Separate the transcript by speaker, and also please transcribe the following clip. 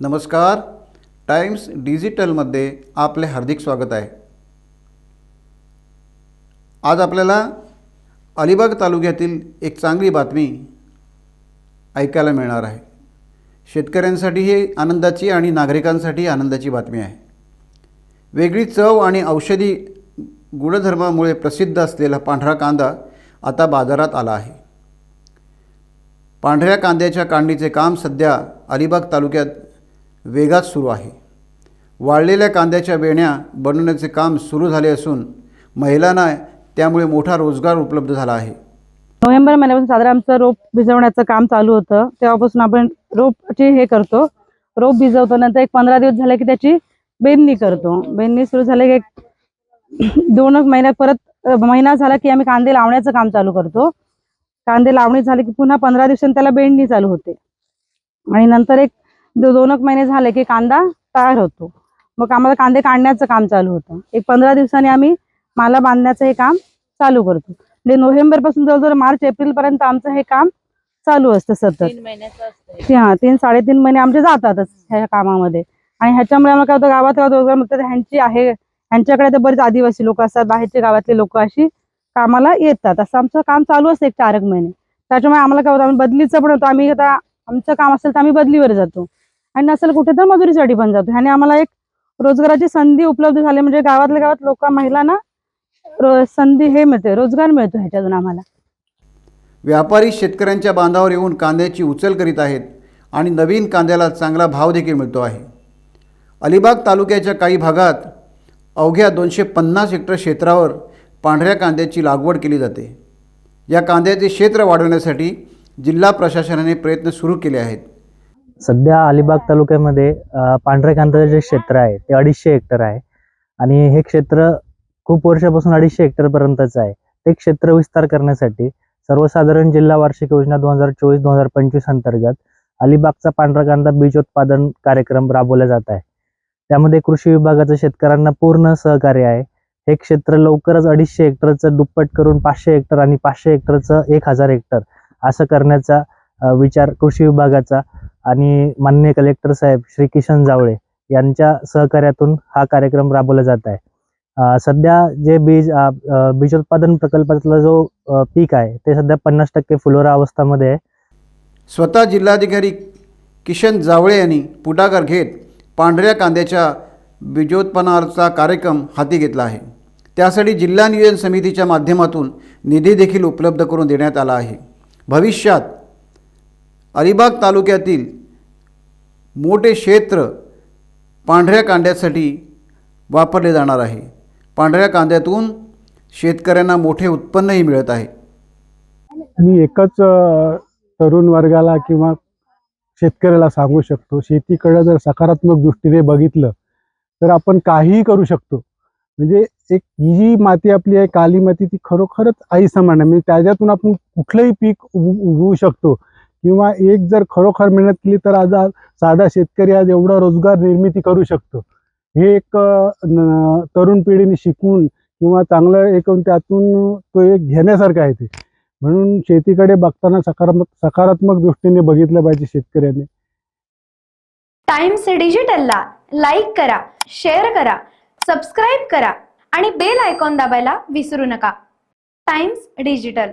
Speaker 1: नमस्कार. टाइम्स डिजिटलमध्ये आपले हार्दिक स्वागत आहे. आज आपल्याला अलिबाग तालुक्यातील एक चांगली बातमी ऐकायला मिळणार आहे. शेतकऱ्यांसाठी ही आनंदाची आणि नागरिकांसाठी आनंदाची बातमी आहे. वेगळी चव आणि औषधी गुणधर्मामुळे प्रसिद्ध असलेला पांढरा कांदा आता बाजारात आला आहे. पांढऱ्या कांद्याच्या काढणीचे काम सध्या अलिबाग तालुक्यात वेगात सुरू आहे. वाळलेल्या कांद्याच्या वेण्या बनवण्याचे काम सुरू झाले असून महिलांना त्यामुळे मोठा रोजगार उपलब्ध झाला आहे.
Speaker 2: नोव्हेंबर महिन्यापासून साधारण आमचं रोप भिजवण्याचं काम चालू होतं. तेव्हापासून आपण रोपची हे करतो. रोप भिजवतो, नंतर एक 15 दिवस झाले की त्याची बेंदणी करतो. बेंदणी सुरू झाले की एक 2 महिन्यात परत महिना झाला की आम्ही कांदे लावण्याचं काम चालू करतो. कांदे लावणी झाले की पुन्हा 15 दिवसांनी त्याला बेंडणी चालू होते आणि नंतर एक 2 महिने झाले की कांदा तयार होतो. मग आम्हाला कांदे काढण्याचं काम चालू होतं. एक 15 दिवसांनी आम्ही माला बांधण्याचं हे काम चालू करतो. म्हणजे नोव्हेंबर पासून जवळजवळ मार्च एप्रिल पर्यंत आमचं हे काम चालू असतं सतत.
Speaker 3: 3 महिन्याचं असतं.
Speaker 2: हा, 3-3.5 महिने आमचे जातातच ह्या कामामध्ये. आणि ह्याच्यामुळे आम्हाला काय होतं, गावात रोजगार मिळतात. ह्यांची आहे, ह्यांच्याकडे तर बरेच आदिवासी लोक असतात, बाहेरचे गावातले लोक अशी कामाला येतात. असं आमचं काम चालू असतं एक 4 महिने. त्याच्यामुळे आम्हाला काय होतं, आम्ही बदलीचं पण होतो. आम्ही आता आमचं काम असेल तर आम्ही बदलीवर जातो आणि नसेल कुठे तर मजुरीसाठी पण जातो. ह्याने आम्हाला एक रोजगाराची संधी उपलब्ध झाली. म्हणजे गावातल्या गावात लोक महिलांना संधी हे मिळते, रोजगार मिळतो ह्याच्यातून आम्हाला.
Speaker 1: व्यापारी शेतकऱ्यांच्या बांधावर येऊन कांद्याची उचल करीत आहेत आणि नवीन कांद्याला चांगला भाव देखील मिळतो आहे. अलिबाग तालुक्याच्या काही भागात अवघ्या 250 हेक्टर क्षेत्रावर पांढऱ्या कांद्याची लागवड केली जाते. या कांद्याचे क्षेत्र वाढवण्यासाठी जिल्हा प्रशासनाने प्रयत्न सुरू केले आहेत.
Speaker 4: सध्या अलिबाग तालुक्यामध्ये पांढऱ्या कांद्याचे जे क्षेत्र आहे ते 250 हेक्टर आहे आणि हे क्षेत्र खूप वर्षापासून 250 हेक्टरपर्यंतच आहे. ते क्षेत्र विस्तार करण्यासाठी सर्वसाधारण जिल्हा वार्षिक योजना 2024-2025 अंतर्गत अलिबागचा पांढरा कांदा बीजोत्पादन कार्यक्रम राबवला जात आहे. त्यामध्ये कृषी विभागाचं शेतकऱ्यांना पूर्ण सहकार्य आहे. हे क्षेत्र लवकरच 250 हेक्टरचं दुप्पट करून 500 हेक्टर आणि 500 हेक्टरचं 1000 हेक्टर असं करण्याचा विचार कृषी विभागाचा आणि माननीय कलेक्टर साहेब श्री किशन जावळे यांच्या सहकार्यातून हा कार्यक्रम राबवला जात आहे. सध्या जे बीजोत्पादन प्रकल्पातला जो पीक आहे ते सध्या 50% फुलोरा अवस्थामध्ये आहे.
Speaker 1: स्वतः जिल्हाधिकारी किशन जावळे यांनी पुढाकार घेत पांढऱ्या कांद्याच्या बीजोत्पादनाचा कार्यक्रम हाती घेतला आहे. त्यासाठी जिल्हा नियोजन समितीच्या माध्यमातून निधी देखील उपलब्ध करून देण्यात आला आहे. भविष्यात अलिबाग तालुक्यातील मोठे क्षेत्र पांढऱ्या कांद्यासाठी वापरले जाणार आहे. पांढऱ्या कांद्यातून शेतकऱ्यांना मोठे उत्पन्नही मिळत आहे.
Speaker 5: मी एकच तरुण वर्गाला किंवा शेतकऱ्याला सांगू शकतो, शेतीकडे जर सकारात्मक दृष्टीने बघितलं तर आपण काहीही करू शकतो. म्हणजे एक ही जी माती आपली आहे, काली माती, ती खरोखरच आई समान आहे. म्हणजे त्याच्यातून आपण कुठलंही पीक उगवू शकतो किंवा एक जर खरोखर मेहनत केली तर आज साधा शेतकरी आज एवढा रोजगार निर्मिती करू शकतो. हे एक तरुण पिढीने शिकून किंवा चांगलं एक त्यातून तो एक घेण्यासारखं आहे. ते म्हणून शेतीकडे बघताना सकारात्मक दृष्टीने बघितलं पाहिजे शेतकऱ्यांनी.
Speaker 6: टाइम्स डिजिटलला लाईक करा, शेअर करा, सबस्क्राईब करा आणि बेल आयकॉन दाबायला विसरू नका. Times digital.